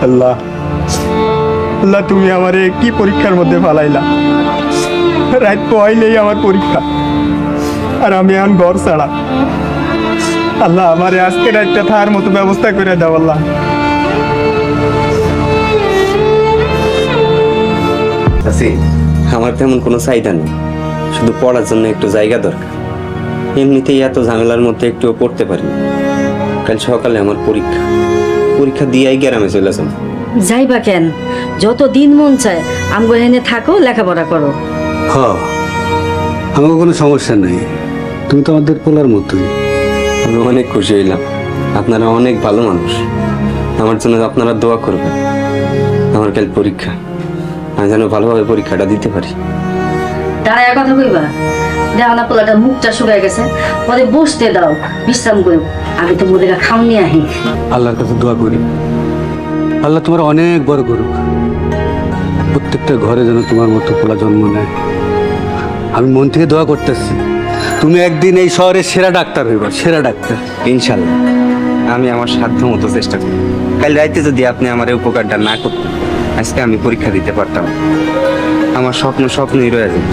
আল্লাহ, আল্লাহ তুমি আমারে কি পরীক্ষার মধ্যে ফালাইলা। রাত পয়লেই আমার পরীক্ষা, আর আমি এখন ঘর ছাড়া। আল্লাহ আমারে আজকে রাতটা থাকার মতো ব্যবস্থা করে দাও আল্লাহ। আমার তেমন কোনো চাহিদা নেই, শুধু পড়ার জন্য একটু জায়গা দরকার। এমনিতেই এত ঝামেলার মধ্যে একটুও পড়তে পারি না। কাল সকালে আমার পরীক্ষা, পরীক্ষা দিয়েই গ্রামে চলে যাবো। যাইবা কেন? যত দিন মন চায় আমগো হেনে থাকো, লেখাপড়া করো। হ, আমার কোনো সমস্যা নেই, তুমি তো আমাদের পোলার মতোই। আমি অনেক খুশি হইলাম, আপনারা অনেক ভালো মানুষ। আমার জন্য আপনারা দোয়া করবেন। আমার কাল পরীক্ষা, আমি যেন ভালোভাবে পরীক্ষাটা দিতে পারি। দাঁড়ায় কথা কইবা? দেখো না পোলাটা মুখটা শুকায় গেছে, পরে বসতে দাও, বিশ্রাম করো। আমি তো মোদের খাওন নিয়ে আহি। আল্লাহর কাছে দোয়া করি, আল্লাহ তোমার অনেক বড় করুক। প্রত্যেকটা ঘরে যেন তোমার মতো পোলা জন্ম নেয়। আমি মন থেকে দোয়া করতেছি, তুমি একদিন এই শহরের সেরা ডাক্তার হইবা, সেরা ডাক্তার। ইনশাল্লাহ আমি আমার সাধ্য মতো চেষ্টা করি। কাল রাইতে যদি আপনি আমার এই উপকারটা না করতেন, আজকে আমি পরীক্ষা দিতে পারতাম। আমার স্বপ্নই রয়ে যেত।